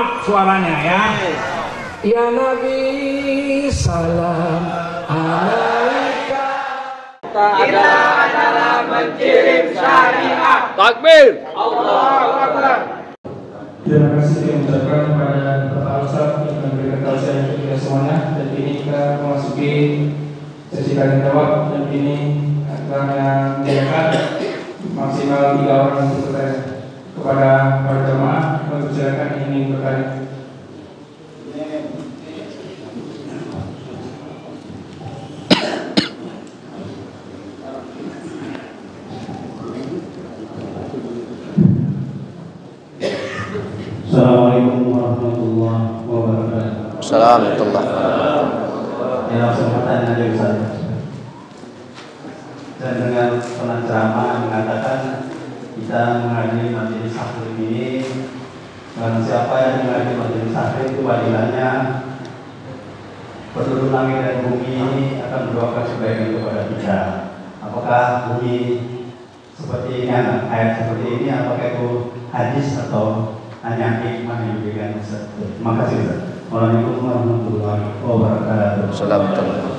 up suaranya ya. Ya Nabi salam alaika. Kita adalah menkirim syariat. Takbir. Allahu Akbar. Terima kasih saya ucapkan kepada Bapak Ustaz yang memberikan tausiah untuk kita semuanya. Dan kini kita memasuki sesi tanya jawab, dan kini akan yang maksimal 3 orang untuk bertanya. Kepada para jemaah, kami persilakan yang ingin bertanya. Assalamualaikum warahmatullahi wabarakatuh. Assalamualaikum warahmatullahi wabarakatuh. Ya, kesempatan yang ada Ustaz. Dan dengan penceramah mengatakan kita menghadiri majelis taklim ini, dan siapa yang menghadiri majelis taklim itu wadilahnya penduduk langit dan bumi ini akan mendoakan kebaikan kepada kita. Apakah bunyi seperti ini, ayat seperti ini, apakah itu hadis atau hanya hikmah yang diberikan Ustaz? Terima kasih Ustaz. Waalaikumsalam warahmatullahi wabarakatuh. Assalamualaikum.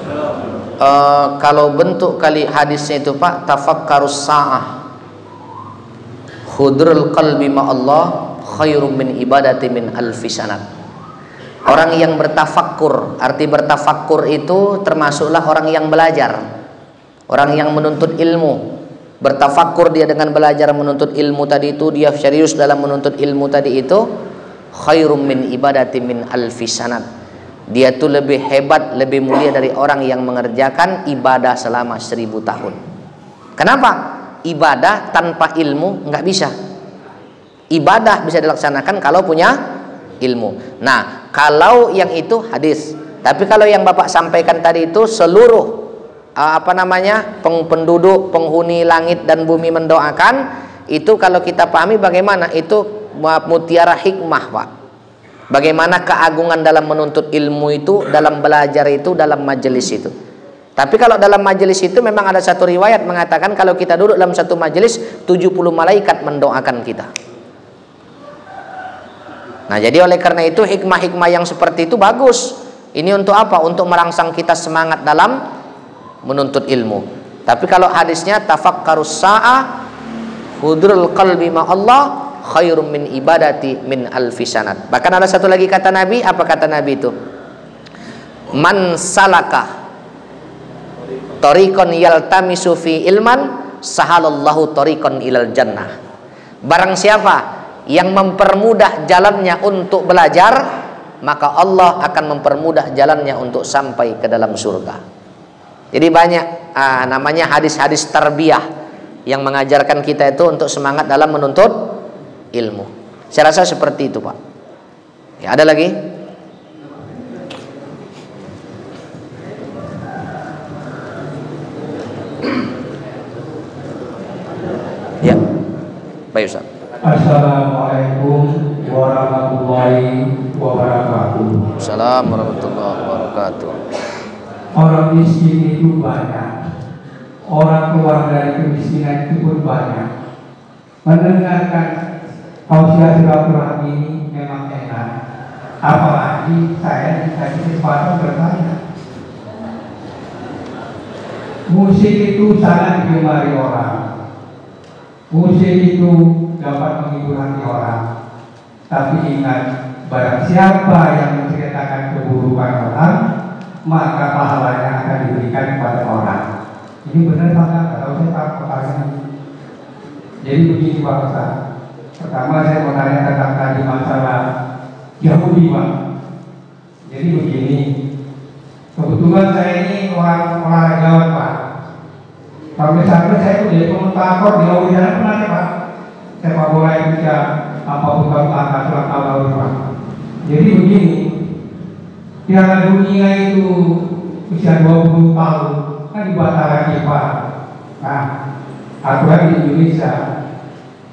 Kalau bentuk kali hadisnya itu Pak, tafakkarus sa'ah, khudrul qalbi ma'allah khairum min ibadati min alfi sanat. Orang yang bertafakkur, arti bertafakkur itu termasuklah orang yang belajar, orang yang menuntut ilmu. Bertafakkur dia dengan belajar menuntut ilmu tadi itu, dia serius dalam menuntut ilmu tadi itu, khairum min ibadati min alfi sanat. Dia tuh lebih hebat, lebih mulia dari orang yang mengerjakan ibadah selama 1000 tahun. Kenapa? Ibadah tanpa ilmu nggak bisa. Ibadah bisa dilaksanakan kalau punya ilmu. Nah, kalau yang itu hadis. Tapi kalau yang Bapak sampaikan tadi itu seluruh penduduk, penghuni langit dan bumi mendoakan, itu kalau kita pahami bagaimana itu mutiara hikmah Pak. Bagaimana keagungan dalam menuntut ilmu itu, dalam belajar itu, dalam majelis itu. Tapi kalau dalam majelis itu memang ada satu riwayat mengatakan kalau kita duduk dalam satu majelis 70 malaikat mendoakan kita. Nah, jadi oleh karena itu hikmah-hikmah yang seperti itu bagus. Ini untuk apa? Untuk merangsang kita semangat dalam menuntut ilmu. Tapi kalau hadisnya tafakkarus sa'ah hudrul qalbi ma'allah khairum min ibadati min alfi sanat. Bahkan ada satu lagi kata Nabi, apa kata Nabi itu? Man salaka tariqan yaltamisu fi ilman sahalallahu tariqan ilal jannah. Barang siapa yang mempermudah jalannya untuk belajar, maka Allah akan mempermudah jalannya untuk sampai ke dalam surga. Jadi banyak namanya hadis-hadis tarbiyah yang mengajarkan kita itu untuk semangat dalam menuntut ilmu. Saya rasa seperti itu Pak. Ya, ada lagi? Ya, baik Ustaz. Assalamualaikum warahmatullahi wabarakatuh. Assalamualaikum warahmatullahi wabarakatuh. Orang miskin itu banyak, orang keluar dari kemiskinan itu pun banyak. Mendengarkan tausiah silaturahmi ini memang enak. Apalagi saya dikasih kesempatan bertanya. Musik itu sangat digemari orang. Musik itu dapat menghibur hati orang. Tapi ingat, barang siapa yang menceritakan keburukan orang, maka pahalanya akan diberikan kepada orang. Ini benar Pak? Kalau saya tak pertanyaan. Jadi begini Pak Ustaz. Pertama saya mau tanya tentang tadi masalah Yahudi Pak. Jadi begini, kebetulan saya ini orang olahragawan Pak. Sampai saya itu jadi komentator di Audiana pernah ya Pak. Sepak bola Indonesia, apapun kalau angkat selang awal Pak. Jadi begini, Piala Dunia itu usia 20 tahun kan dibatalkan FIFA. Nah, aturan di Indonesia,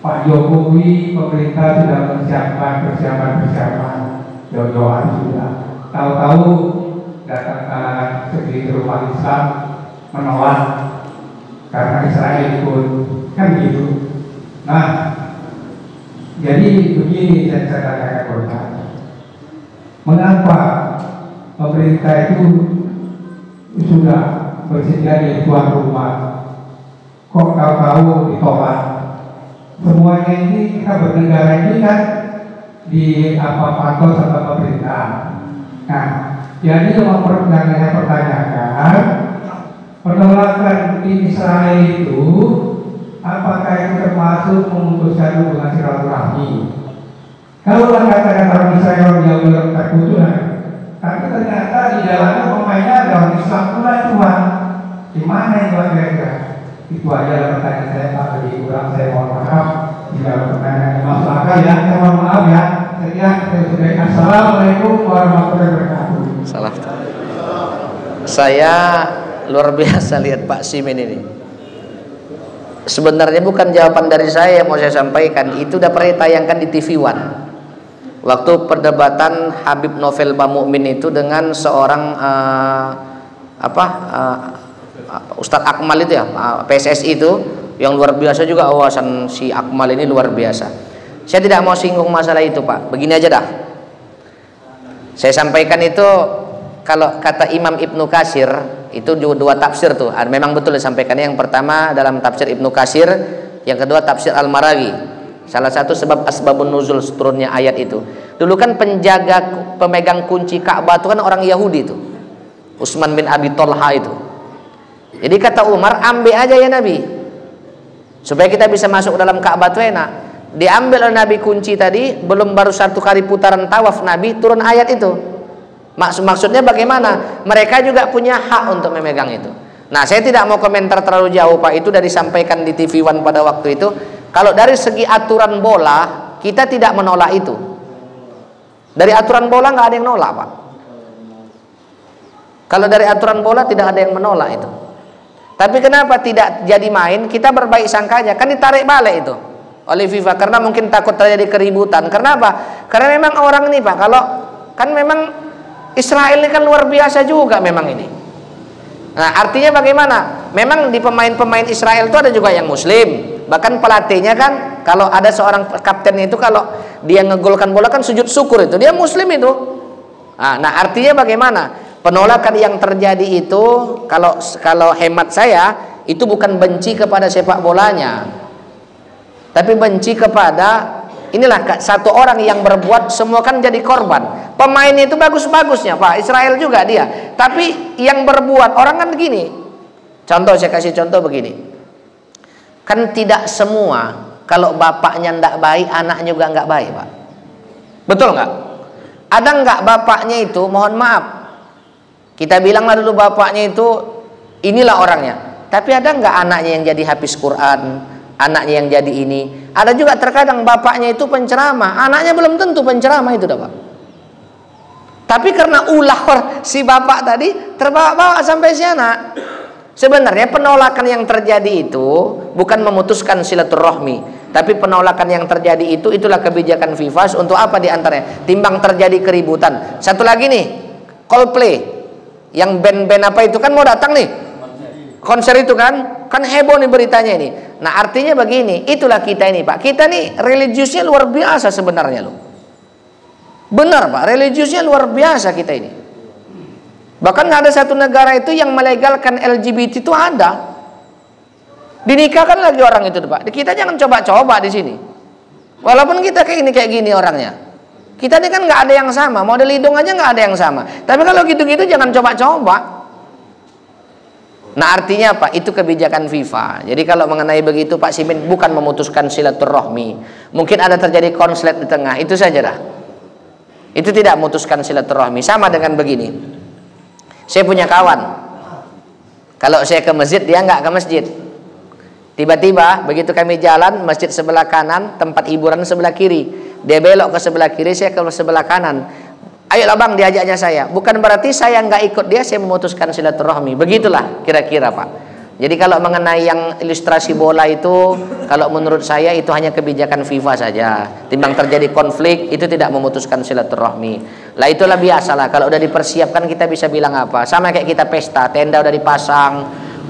Pak Jokowi pemerintah sudah mempersiapkan persiapan jauh-jauh hari sudah. Tahu-tahu datang kalangan segelintir umat Islam menolak karena Israel ikut, kan gitu. Nah, jadi begini saya katakan Mengapa pemerintah itu sudah bersedia di tuan rumah, kok tahu-tahu ditolak? Semuanya ini kita bernegara ini kan di pantau sama pemerintah. Nah, jadi yang saya pertanyakan, penolakan di Israel itu apakah itu termasuk memutuskan hubungan silaturahmi? Kalau katakan orang Israel dia belum terputus, tapi ternyata di dalamnya pemainnya ada orang Islam pula cuma di mana itu kira-kira? Itu aja pertanyaan saya, Pak. Lebih kurang saya mohon maaf jika pertanyaan masuk akal ya. Saya mohon maaf ya. Sekian saya sudah. Assalamualaikum warahmatullahi wabarakatuh. Salam. Saya luar biasa lihat Pak Simin ini. Sebenarnya bukan jawaban dari saya yang mau saya sampaikan, itu udah pernah ditayangkan di TV One. Waktu perdebatan Habib Novel Bamukmin itu dengan seorang Ustadz Akmal itu ya, PSSI itu, yang luar biasa juga wawasan si Akmal ini luar biasa. Saya tidak mau singgung masalah itu Pak, begini aja dah. Saya sampaikan itu, kalau kata Imam Ibnu Katsir itu dua tafsir tuh, memang betul disampaikan. Yang pertama dalam tafsir Ibnu Katsir, yang kedua tafsir Al-Marawi. Salah satu sebab asbabun nuzul turunnya ayat itu. Dulu kan pemegang kunci Ka'bah itu kan orang Yahudi itu, Utsman bin Abi Thalha itu. Jadi kata Umar, ambil aja ya Nabi, supaya kita bisa masuk dalam Ka'bah itu enak. Diambil oleh Nabi kunci tadi, belum baru satu kali putaran tawaf Nabi turun ayat itu. Maksudnya bagaimana? Mereka juga punya hak untuk memegang itu. Nah, saya tidak mau komentar terlalu jauh Pak, itu sudah disampaikan di TV One pada waktu itu. Kalau dari segi aturan bola, kita tidak menolak itu. Dari aturan bola nggak ada yang nolak Pak. Kalau dari aturan bola tidak ada yang menolak itu. Tapi kenapa tidak jadi main? Kita berbaik sangka aja, kan ditarik balik itu oleh FIFA karena mungkin takut terjadi keributan. Kenapa? Karena memang orang ini Pak, kalau kan memang Israel ini kan luar biasa juga memang ini. Nah, artinya bagaimana? Memang di pemain-pemain Israel itu ada juga yang Muslim. Bahkan pelatihnya kan, kalau ada seorang kaptennya itu kalau dia ngegolkan bola kan sujud syukur itu, dia Muslim itu. Nah, artinya bagaimana? Penolakan yang terjadi itu, kalau hemat saya, itu bukan benci kepada sepak bolanya, tapi benci kepada inilah satu orang yang berbuat, semua kan jadi korban. Pemain itu bagus-bagusnya Pak, Israel juga dia, tapi yang berbuat orang kan begini. Contoh, saya kasih contoh begini. Kan tidak semua kalau bapaknya tidak baik, anaknya juga nggak baik Pak. Betul nggak? Ada nggak bapaknya itu, mohon maaf, kita bilanglah dulu bapaknya itu inilah orangnya, tapi ada nggak anaknya yang jadi hafiz Quran, anaknya yang jadi ini? Ada juga terkadang bapaknya itu penceramah, anaknya belum tentu penceramah itu dah Pak. Tapi karena ulah si bapak tadi terbawa-bawa sampai si anak. Sebenarnya penolakan yang terjadi itu bukan memutuskan silaturahmi, tapi penolakan yang terjadi itu itulah kebijakan FIFA untuk apa diantaranya? Timbang terjadi keributan. Satu lagi nih, Coldplay, yang band-band apa itu kan mau datang nih, konser itu kan heboh nih beritanya ini. Nah, artinya begini, itulah kita ini Pak, kita nih religiusnya luar biasa sebenarnya loh. Benar Pak, religiusnya luar biasa kita ini. Bahkan nggak ada satu negara itu yang melegalkan LGBT itu ada. Dinikahkan lagi orang itu Pak. Kita jangan coba-coba di sini. Walaupun kita kayak gini orangnya. Kita ini kan nggak ada yang sama. Model hidung aja nggak ada yang sama. Tapi kalau gitu-gitu jangan coba-coba. Nah, artinya apa? Itu kebijakan FIFA. Jadi kalau mengenai begitu Pak Simin bukan memutuskan silaturahmi. Mungkin ada terjadi konslet di tengah. Itu saja dah. Itu tidak memutuskan silaturahmi. Sama dengan begini. Saya punya kawan, kalau saya ke masjid dia nggak ke masjid. Tiba-tiba begitu kami jalan, masjid sebelah kanan, tempat hiburan sebelah kiri. Dia belok ke sebelah kiri, saya ke sebelah kanan. Ayolah bang, diajaknya saya. Bukan berarti saya nggak ikut dia, saya memutuskan silaturahmi. Begitulah kira-kira Pak. Jadi kalau mengenai yang ilustrasi bola itu, kalau menurut saya itu hanya kebijakan FIFA saja. Timbang terjadi konflik, itu tidak memutuskan silaturahmi. Lah itulah biasalah, kalau udah dipersiapkan kita bisa bilang apa. Sama kayak kita pesta, tenda udah dipasang,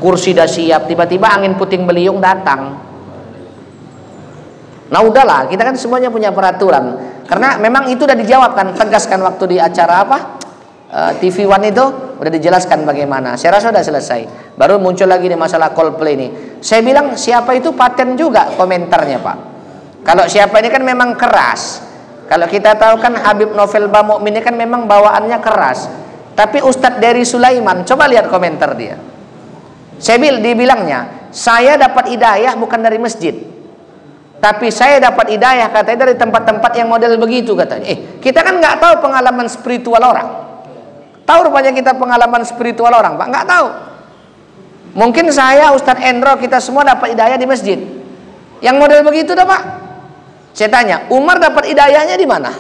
kursi udah siap, tiba-tiba angin puting beliung datang. Nah udahlah, kita kan semuanya punya peraturan. Karena memang itu udah dijawabkan, tegaskan waktu di acara apa? TV One itu udah dijelaskan bagaimana. Saya rasa udah selesai. Baru muncul lagi nih masalah Coldplay ini. Saya bilang siapa itu paten juga komentarnya Pak. Kalau siapa ini kan memang keras. Kalau kita tahu kan Habib Novel Bamukmin ini kan memang bawaannya keras. Tapi Ustadz Dery Sulaiman, coba lihat komentar dia. Dibilangnya, saya dapat hidayah bukan dari masjid, tapi saya dapat hidayah katanya dari tempat-tempat yang model begitu katanya. Kita kan nggak tahu pengalaman spiritual orang. Tahu rupanya kita pengalaman spiritual orang, Pak? Nggak tahu. Mungkin saya, Ustadz Endro, kita semua dapat hidayah di masjid. Yang model begitu dah Pak. Saya tanya, Umar dapat hidayahnya di mana?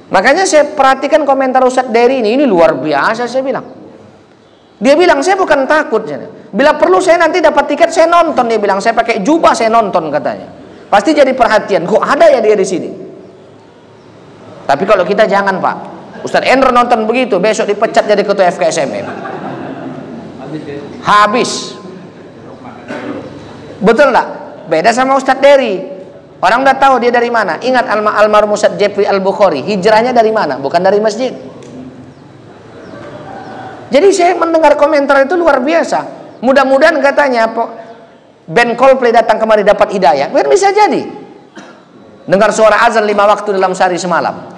Makanya saya perhatikan komentar Ustadz Dery ini luar biasa saya bilang. Dia bilang saya bukan takut. Bila perlu saya nanti dapat tiket saya nonton, dia bilang saya pakai jubah saya nonton katanya. Pasti jadi perhatian. Kok ada ya dia di sini? Tapi kalau kita jangan Pak. Ustadz Endro nonton begitu, besok dipecat jadi ketua FKSMM. Habis. Betul nggak? Beda sama Ustadz Dery. Orang udah tahu dia dari mana. Ingat almarhum Ustadz Jeffrey Al-Bukhari, hijrahnya dari mana? Bukan dari masjid. Jadi saya mendengar komentar itu luar biasa. Mudah-mudahan katanya band Coldplay datang kemari dapat hidayah. Biar bisa jadi. Dengar suara azan 5 waktu dalam sehari semalam.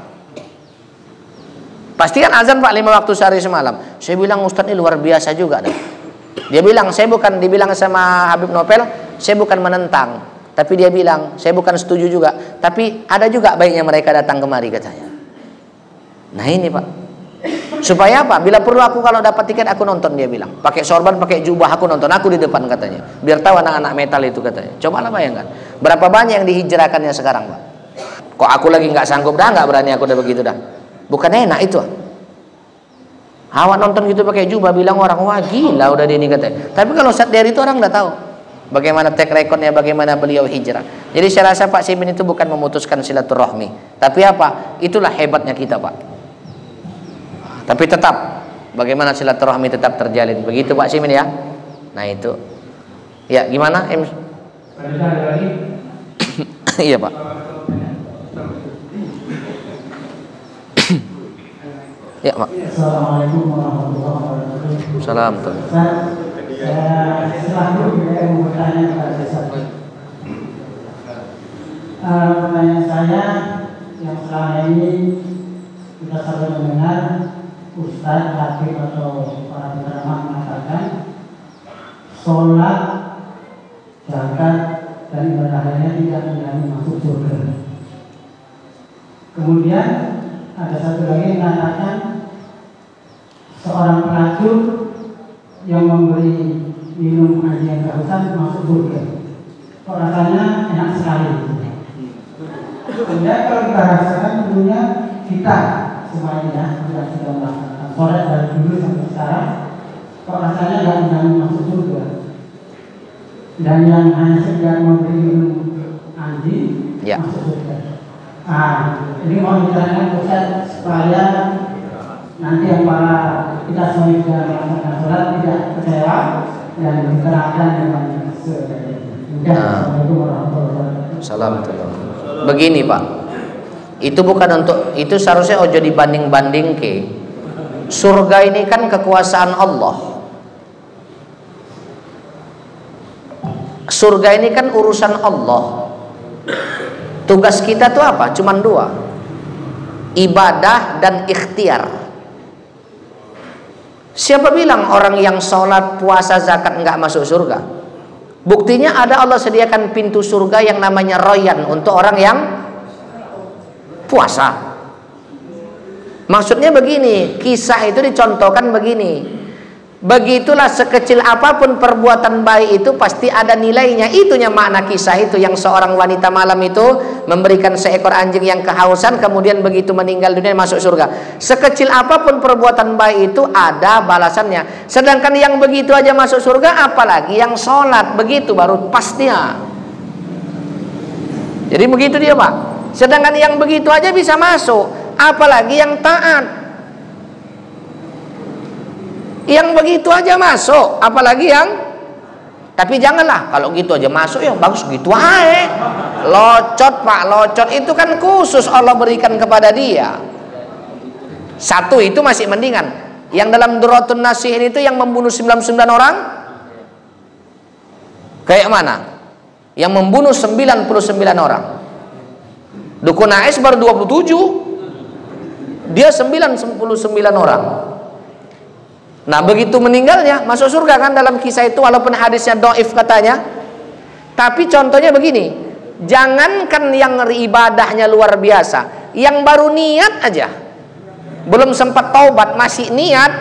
Pastikan azan Pak 5 waktu sehari semalam. Saya bilang Ustadz ini luar biasa juga dah. Dia bilang dibilang sama Habib Novel, saya bukan menentang, tapi dia bilang saya bukan setuju juga, tapi ada juga baiknya mereka datang kemari katanya. Nah ini Pak, supaya apa? Bila perlu aku kalau dapat tiket aku nonton, dia bilang. Pakai sorban, pakai jubah aku nonton, aku di depan katanya. Biar tahu anak-anak metal itu katanya. Cobalah bayangkan, berapa banyak yang dihijrahkannya sekarang Pak. Kok aku lagi nggak sanggup dah, nggak berani aku udah begitu dah. Bukan enak itu. Awak nonton gitu pakai jubah bilang orang wah gila udah dia ini katanya. Tapi kalau Ustadz Dery itu orang udah tahu bagaimana track recordnya, bagaimana beliau hijrah. Jadi saya rasa Pak Simin itu bukan memutuskan silaturahmi, tapi apa? Itulah hebatnya kita Pak. Tapi tetap bagaimana silaturahmi tetap terjalin. Begitu Pak Simin ya. Nah itu. Ya gimana? Iya Pak. Ya Pak. Assalamualaikum warahmatullahi wabarakatuh. Salam tuh. Saya selalu mau bertanya kepada Ustaz. Pertanyaan saya yang selama ini kita selalu mendengar Ustaz, Habib atau para penceramah mengatakan sholat, zakat dan ibadah lainnya tidak menjadi masuk surga. Kemudian ada satu lagi yang mengatakan seorang pelacur yang memberi minum anjing yang kehausan masuk surga. Kok rasanya enak sekali. Kemudian kalau kita rasakan tentunya kita semuanya ya, kita sudah melakukan sholat dari dulu sampai sekarang, kok rasanya nggak menjadi masuk surga. Dan yang hanya sekedar memberi minum anjing masuk surga. Ini mau diterangkan Ustaz supaya nanti yang para kita semua juga melaksanakan sholat tidak kecewa dan diterangkan dengan Assalamualaikum warahmatullahi wabarakatuh. Salam. Begini Pak, itu bukan untuk itu seharusnya ojo dibanding-banding ke. Surga ini kan kekuasaan Allah. Surga ini kan urusan Allah. Tugas kita tuh apa? Cuman dua, ibadah dan ikhtiar. Siapa bilang orang yang sholat, puasa, zakat nggak masuk surga? Buktinya ada Allah sediakan pintu surga yang namanya Royan untuk orang yang puasa. Maksudnya begini, kisah itu dicontohkan begini. Begitulah sekecil apapun perbuatan baik itu pasti ada nilainya. Itunya makna kisah itu, yang seorang wanita malam itu memberikan seekor anjing yang kehausan, kemudian begitu meninggal dunia masuk surga. Sekecil apapun perbuatan baik itu ada balasannya. Sedangkan yang begitu aja masuk surga, apalagi yang sholat, begitu baru pasnya. Jadi begitu dia Pak. Sedangkan yang begitu aja bisa masuk, apalagi yang taat. Yang begitu aja masuk, apalagi yang. Tapi janganlah kalau gitu aja masuk ya bagus gitu aja. Locot Pak, locot itu kan khusus Allah berikan kepada dia. Satu itu masih mendingan. Yang dalam Duratun Nasihin itu yang membunuh 99 orang kayak mana? Yang membunuh 99 orang. Dukun Ais baru 27, dia 99 orang. Nah begitu meninggalnya masuk surga kan dalam kisah itu, walaupun hadisnya dhaif katanya. Tapi contohnya begini, jangankan yang ibadahnya luar biasa, yang baru niat aja, belum sempat taubat masih niat,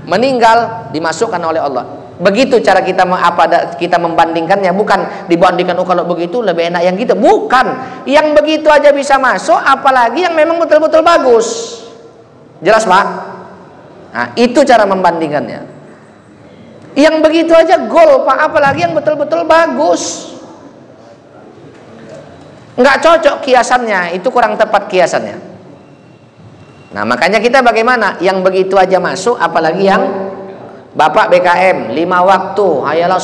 meninggal dimasukkan oleh Allah. Begitu cara kita kita membandingkannya, bukan dibandingkan oh kalau begitu lebih enak yang gitu, bukan. Yang begitu aja bisa masuk, apalagi yang memang betul-betul bagus. Jelas Pak? Nah, itu cara membandingkannya. Yang begitu aja gol Pak, apalagi yang betul-betul bagus. Nggak cocok kiasannya, itu kurang tepat kiasannya. Nah makanya kita bagaimana? Yang begitu aja masuk, apalagi yang Bapak BKM 5 waktu, hayalah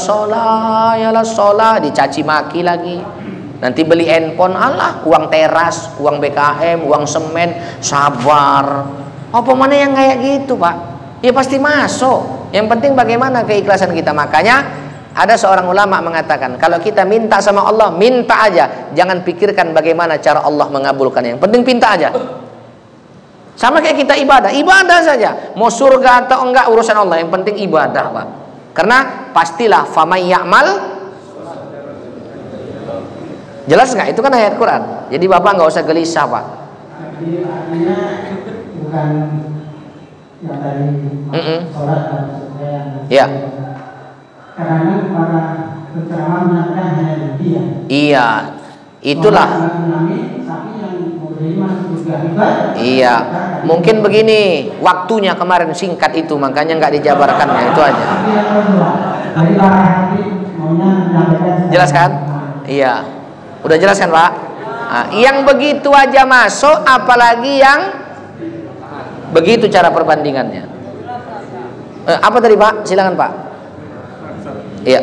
sholat, dicaci maki lagi. Nanti beli handphone, alah uang teras, uang BKM, uang semen, sabar. Apa mana yang kayak gitu Pak? Ya pasti masuk. Yang penting bagaimana keikhlasan kita. Makanya ada seorang ulama mengatakan, kalau kita minta sama Allah, minta aja, jangan pikirkan bagaimana cara Allah mengabulkannya. Yang penting minta aja. Sama kayak kita ibadah, ibadah saja. Mau surga atau enggak urusan Allah, yang penting ibadah Pak. Karena pastilah faman ya'mal. Jelas nggak? Itu kan ayat Quran. Jadi Bapak nggak usah gelisah Pak. Jadi artinya bukan yang tadi sholat dan sebagainya. Ya. Karena para penceramah mengatakan hanya dia. Iya, itulah. Iya, mungkin begini, waktunya kemarin singkat itu, makanya nggak dijabarkannya, itu aja. Jelas kan? Iya, udah jelas kan Pak? Nah, yang begitu aja masuk, apalagi yang begitu cara perbandingannya. Apa tadi Pak? Silakan Pak. Iya.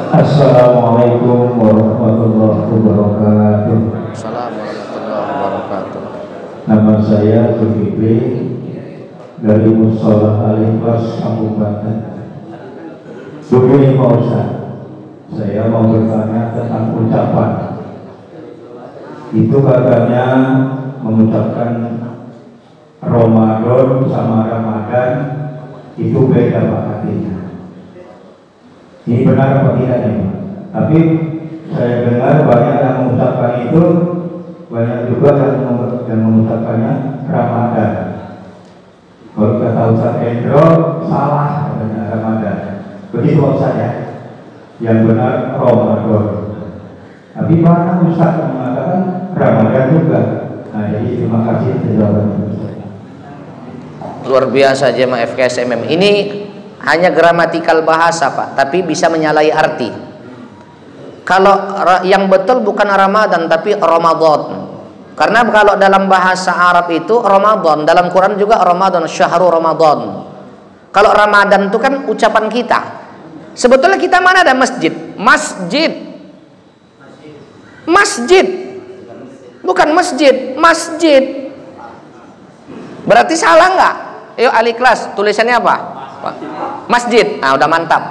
Assalamualaikum warahmatullahi wabarakatuh. Assalamualaikum warahmatullahi wabarakatuh. Nama saya Zulkifli dari Mushola Al-Ikhlas Kabupaten. Begini Pak Ustaz, saya mau bertanya tentang ucapan. Itu katanya mengucapkan Ramadan sama Ramadan itu beda Pak artinya. Ini benar apa tidak nih? Tapi saya dengar banyak yang mengucapkan itu, banyak juga yang mengucapkannya Ramadan. Kalau kata Ustaz Endro salah katanya Ramadan. Begitu Ustaz ya. Yang benar Ramadan. Tapi mana Ustaz yang mengatakan Ramadan juga. Nah jadi terima kasih jawabannya. Luar biasa jemaah FKSMM. Ini hanya gramatikal bahasa Pak, tapi bisa menyalahi arti. Kalau yang betul bukan Ramadan tapi Ramadan. Karena kalau dalam bahasa Arab itu Ramadan, dalam Quran juga Ramadan, syahrul Ramadan. Kalau Ramadan itu kan ucapan kita. Sebetulnya kita mana ada masjid? Masjid. Bukan masjid, masjid. Berarti salah nggak? Yuk ahli kelas, tulisannya apa? Masjid. Nah, udah mantap.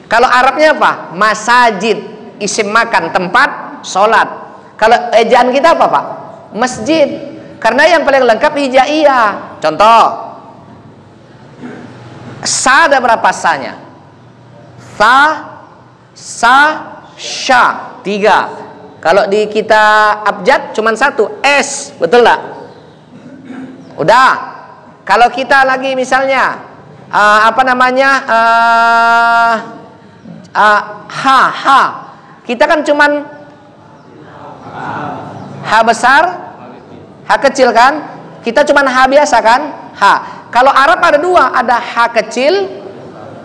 Kalau Arabnya apa? Masajid, isim makan, tempat sholat. Kalau ejaan kita apa Pak? Masjid. Karena yang paling lengkap hijaiyah. Contoh, sa ada berapa sanya? Sa, sya, 3. Kalau di kita abjad cuma 1, s, betul tak? Udah. Kalau kita lagi misalnya ha, kita kan cuman H besar, H kecil kan? Kita cuman H biasa kan? H. Kalau Arab ada 2, ada H kecil,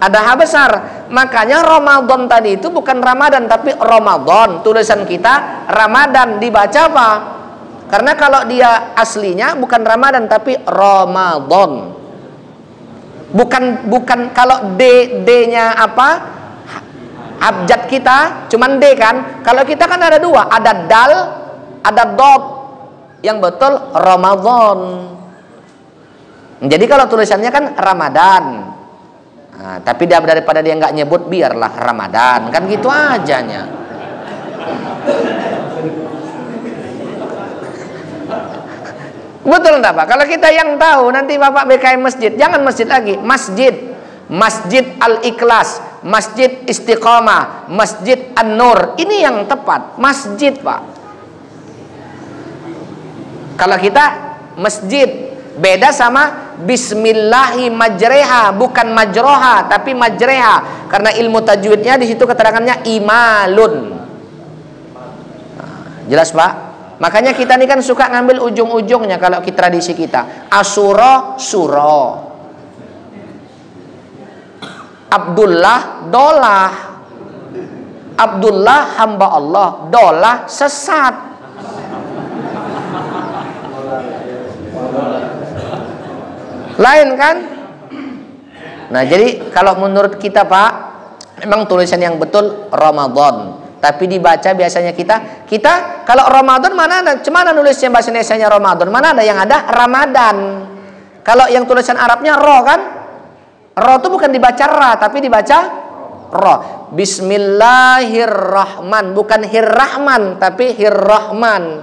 ada H besar. Makanya Ramadan tadi itu bukan Ramadan tapi Ramadan. Tulisan kita Ramadan, dibaca apa? Karena kalau dia aslinya bukan Ramadan tapi Ramadan. Bukan kalau D-nya apa? Abjad kita cuman D kan. Kalau kita kan ada dua, ada dal, ada dot. Yang betul Ramadan. Jadi kalau tulisannya kan Ramadan. Nah, tapi daripada dia nggak nyebut, biarlah Ramadan, kan gitu ajanya. Betul enggak Pak? Kalau kita yang tahu, nanti Bapak BKM masjid, jangan masjid lagi, Masjid Al-Ikhlas, Masjid Istiqomah, Masjid An-Nur. Ini yang tepat, masjid Pak. Kalau kita masjid, beda sama Bismillahi majreha, bukan majroha tapi majreha, karena ilmu tajwidnya di situ keterangannya imalun. Nah, jelas Pak? Makanya kita ini kan suka ngambil ujung-ujungnya kalau kita tradisi kita. Asyura, suro. Abdullah, dolah. Abdullah, hamba Allah. Dolah, sesat. Lain kan? Nah, jadi kalau menurut kita Pak, memang tulisan yang betul Ramadan. Tapi dibaca biasanya kita kalau Ramadan mana ada, cemana nulisnya bahasa Indonesianya Ramadan, mana ada yang ada Ramadan. Kalau yang tulisan Arabnya ro kan, ro itu bukan dibaca ra tapi dibaca ro. Bismillahirrahman, bukan hirrahman tapi hirrahman.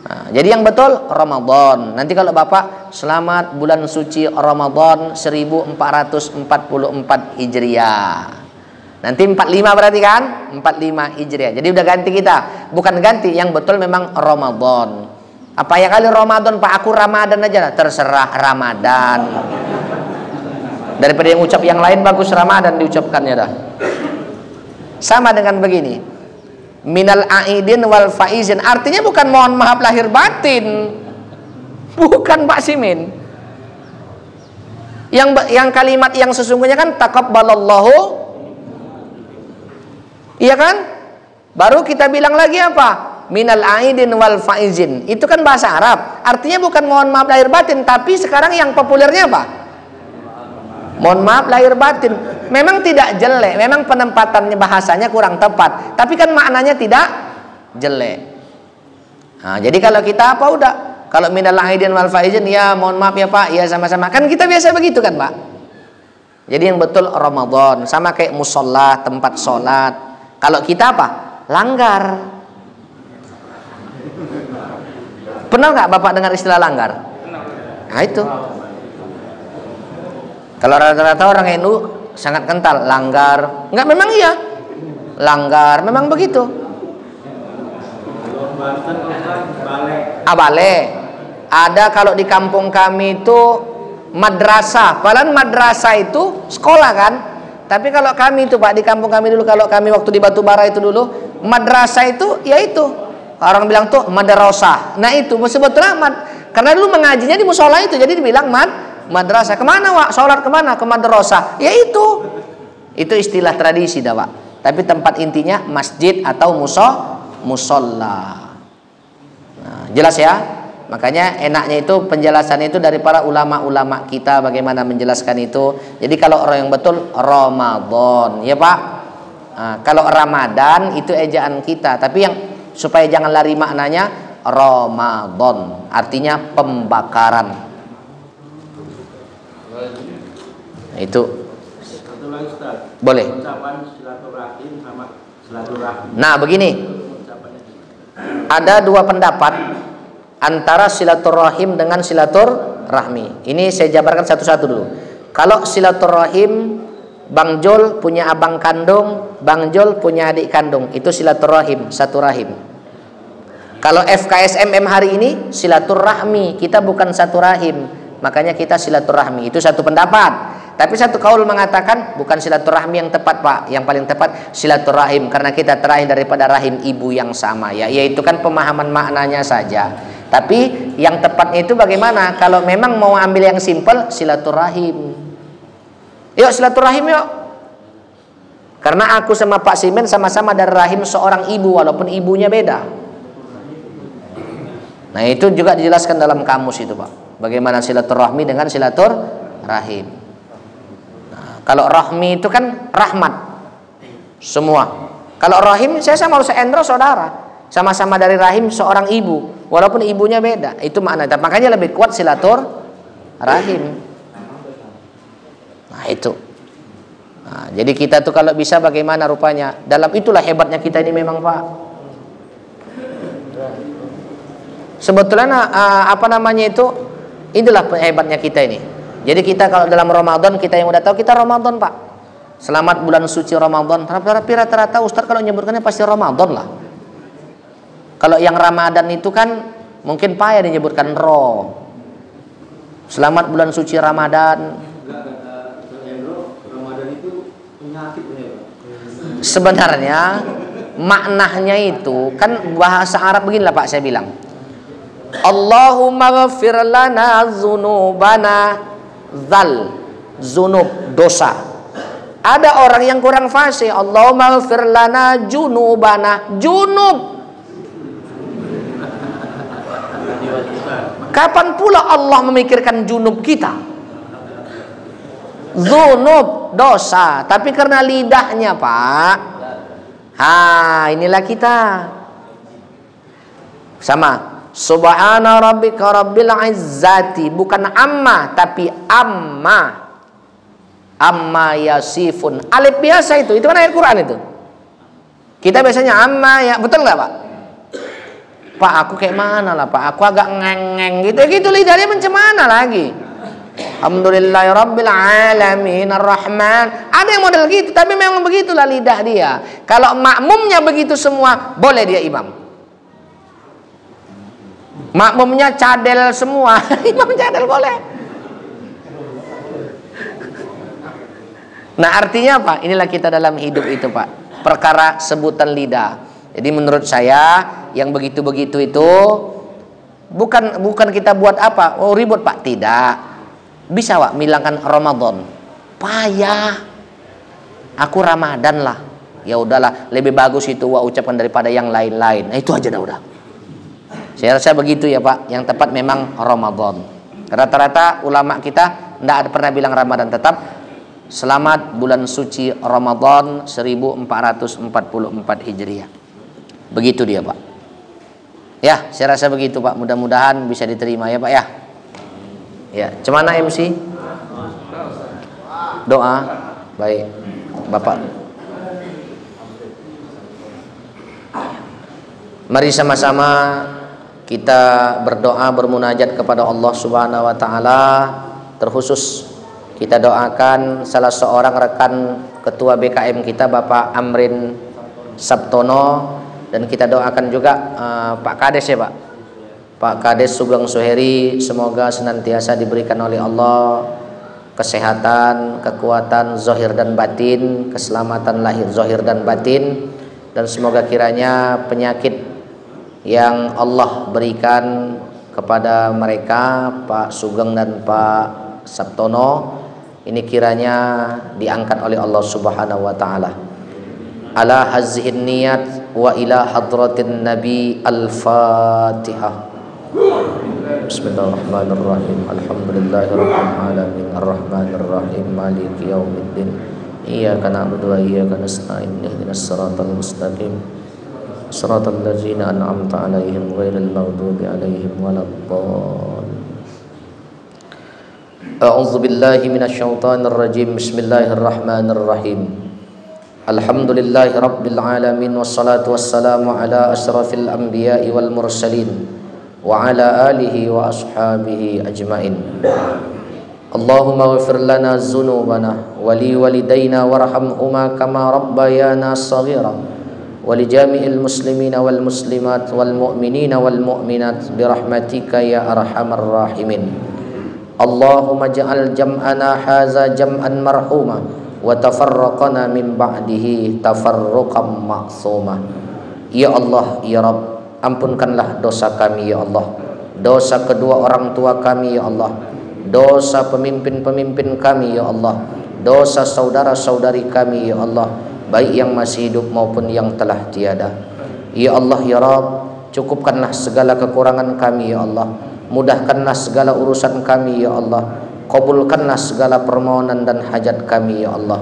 Nah, jadi yang betul Ramadan. Nanti kalau Bapak selamat bulan suci Ramadan 1444 Hijriah. Nanti 45 berarti kan? 45 Hijriah. Jadi udah ganti kita. Bukan ganti, yang betul memang Ramadan. Apa ya kali Ramadan Pak? Aku Ramadan aja lah. Terserah Ramadan. Daripada yang ucap yang lain, bagus Ramadan diucapkannya dah. Sama dengan begini. Minal aidin wal faizin. Artinya bukan mohon maaf lahir batin. Bukan Pak Simin. Yang kalimat yang sesungguhnya kan taqabbalallahu. Iya kan? Baru kita bilang lagi apa? Minal aidin wal faizin. Itu kan bahasa Arab. Artinya bukan mohon maaf lahir batin, tapi sekarang yang populernya apa? Mohon maaf lahir batin. Memang tidak jelek, memang penempatannya bahasanya kurang tepat, tapi kan maknanya tidak jelek. Nah, jadi kalau kita apa udah, kalau minal aidin wal faizin, ya mohon maaf ya Pak, ya sama-sama. Kan kita biasa begitu kan Pak? Jadi yang betul Ramadan, sama kayak musola, tempat sholat. Kalau kita apa? Langgar. Pernah nggak Bapak dengar istilah langgar? Nah itu. Kalau rata-rata orang NU sangat kental langgar. Enggak, memang iya. Langgar, memang begitu. Bale. Ada kalau di kampung kami itu madrasah. Padahal madrasah itu sekolah kan? Tapi kalau kami itu Pak, di kampung kami dulu, kalau kami waktu di Batubara itu dulu, madrasah itu ya itu. Orang bilang tuh madrasah. Nah itu sebetulnya karena dulu mengajinya di musola itu, jadi dibilang madrasah. Kemana Wak? Sholat kemana? Ke madrasah. Ya itu. Itu istilah tradisi dah Pak. Tapi tempat intinya masjid atau musola. Nah, jelas ya? Makanya enaknya itu penjelasan itu dari para ulama-ulama kita bagaimana menjelaskan itu. Jadi kalau orang yang betul Ramadan, ya Pak. Nah, kalau Ramadan itu ejaan kita, tapi yang supaya jangan lari maknanya Ramadan, artinya pembakaran. Nah, itu. Boleh. Nah, begini. Ada dua pendapat antara silaturahim dengan silaturahmi. Ini saya jabarkan satu-satu dulu. Kalau silaturahim, Bang Jol punya abang kandung, Bang Jol punya adik kandung, itu silaturahim, satu rahim. Kalau FKSMM hari ini silaturahmi, kita bukan satu rahim, makanya kita silaturahmi. Itu satu pendapat. Tapi satu kaul mengatakan bukan silaturahmi yang tepat Pak, yang paling tepat silaturahim, karena kita terakhir daripada rahim ibu yang sama ya, yaitu kan pemahaman maknanya saja. Tapi yang tepatnya itu bagaimana? Kalau memang mau ambil yang simpel, silaturahim. Yuk silaturahim yuk. Karena aku sama Pak Simen sama-sama dari rahim seorang ibu, walaupun ibunya beda. Nah, itu juga dijelaskan dalam kamus itu, Pak. Bagaimana silaturahmi dengan silaturahim. Nah, kalau rahmi itu kan rahmat semua. Kalau rahim, saya sama Ustaz Endro saudara, sama-sama dari rahim seorang ibu, walaupun ibunya beda. Itu maknanya. Makanya lebih kuat silaturahim. Nah, itu. Nah, jadi kita tuh kalau bisa bagaimana rupanya? Dalam itulah hebatnya kita ini memang, Pak. Sebetulnya apa namanya itu? Inilah hebatnya kita ini. Jadi kita kalau dalam Ramadan, kita yang udah tahu kita Ramadan, Pak. Selamat bulan suci Ramadan. Tapi rata-rata Ustaz kalau nyebutkannya pasti Ramadan lah. Kalau yang Ramadan itu kan mungkin payah disebutkan Selamat bulan suci Ramadan. Ramadan itu penyakit ya, Pak. Sebenarnya maknanya itu kan bahasa Arab beginilah, Pak, saya bilang. Allahumma ghafir lana dzunubana, dzunub, dosa. Ada orang yang kurang fasih, Allahumma ghafir lana junubana, junub. Kapan pula Allah memikirkan junub kita? Dzunub, dosa. Tapi karena lidahnya, Pak. Inilah kita. Sama. Subhana rabbika rabbil izzati, bukan amma tapi amma yasifun. Alif biasa itu kan ayat Quran itu. Kita biasanya amma ya, betul nggak, Pak? Pak, aku kayak mana lah, Pak? Aku agak ngeng-ngeng gitu lidahnya macam mana lagi? Alhamdulillahirabbil alamin arrahman. Ada yang model gitu, tapi memang begitulah lidah dia. Kalau makmumnya begitu semua, boleh dia imam. Makmumnya cadel semua, imam cadel boleh. Nah, artinya apa? Inilah kita dalam hidup itu, Pak. Perkara sebutan lidah. Jadi menurut saya yang begitu-begitu itu bukan kita buat apa? Oh, ribut, Pak. Tidak. Bisa, Pak, bilangkan Ramadan. Payah. Aku Ramadan lah. Ya udahlah, lebih bagus itu ucapkan daripada yang lain-lain. Nah, itu aja dah udah. Saya rasa begitu ya, Pak. Yang tepat memang Ramadan. Rata-rata ulama kita tidak pernah bilang Ramadan, tetap selamat bulan suci Ramadan 1444 Hijriah. Begitu dia, Pak. Ya, saya rasa begitu, Pak. Mudah-mudahan bisa diterima ya, Pak ya. Ya, cemana MC? Doa. Baik, Bapak. Mari sama-sama kita berdoa, bermunajat kepada Allah Subhanahu wa taala. Terkhusus kita doakan salah seorang rekan ketua BKM kita, Bapak Amrin Sabtono, dan kita doakan juga Pak Kades ya, Pak. Pak Kades Sugeng Suheri, semoga senantiasa diberikan oleh Allah kesehatan, kekuatan zahir dan batin, keselamatan lahir zahir dan batin, dan semoga kiranya penyakit yang Allah berikan kepada mereka, Pak Sugeng dan Pak Sabtono, ini kiranya diangkat oleh Allah Subhanahu wa taala. Ala hazihin niyat wa ila hadratin nabi. Al-Fatihah. Bismillahirrahmanirrahim. Alhamdulillahirabbil alamin arrahmanirrahim maliki yaumiddin. Iyyaka na'budu wa iyyaka nasta'in ihdinas siratal mustaqim siratal ladzina an'amta 'alaihim ghairil maghdubi 'alaihim waladdallin. A'udzu billahi minasyaitonir rajim. Bismillahirrahmanirrahim. Alhamdulillahi rabbil alamin wassalatu wassalamu ala asyrafil anbiya'i wal mursalin wa ala alihi wa ashabihi ajmain. Allahumma ighfir lana dzunubana wa li walidayna warhamhuma kama rabbayana shaghira ولجميع المسلمين والمسلمات والمؤمنين والمؤمنات برحمتك يا أرحم الراحمين. اللهم اجعل جمعنا هذا جمعا مرحوما وتفرقنا من بعده تفرقا معصوما. Ya Allah, ya Rabb, ampunkanlah dosa kami ya Allah, dosa kedua orang tua kami ya Allah, dosa pemimpin-pemimpin kami ya Allah, dosa saudara-saudari kami ya Allah, baik yang masih hidup maupun yang telah tiada. Ya Allah ya Rabb, cukupkanlah segala kekurangan kami ya Allah, mudahkanlah segala urusan kami ya Allah, kabulkanlah segala permohonan dan hajat kami ya Allah.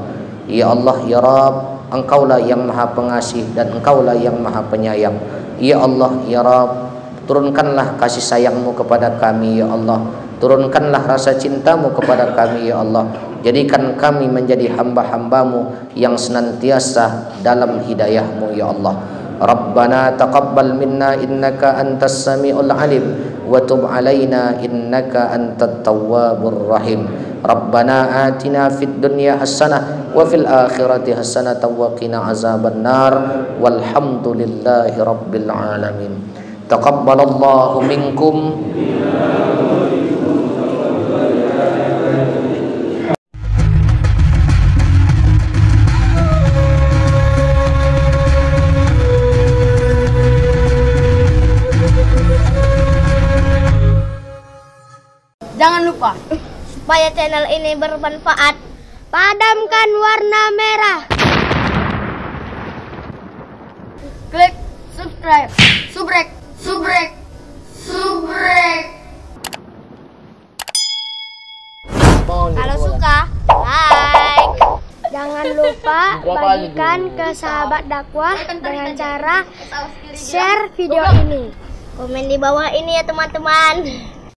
Ya Allah ya Rabb, Engkaulah yang maha pengasih dan Engkaulah yang maha penyayang. Ya Allah ya Rabb, turunkanlah kasih sayangmu kepada kami ya Allah, turunkanlah rasa cintamu kepada kami ya Allah. Jadikan kami menjadi hamba-hambamu yang senantiasa dalam hidayahmu ya Allah. Rabbana taqabbal minna innaka antas samiul alim wa tub alaina innaka antat tawwabur rahim. Rabbana atina fid dunya hasanah wa fil akhirati hasanah wa qina azabannar. Walhamdulillahi rabbil alamin. Taqabbalallahu minkum. Jangan lupa, supaya channel ini bermanfaat, padamkan warna merah. Klik subscribe, subrek. Kalau suka, like. Jangan lupa bagikan ke sahabat dakwah dengan cara share video ini. Komen di bawah ini ya teman-teman.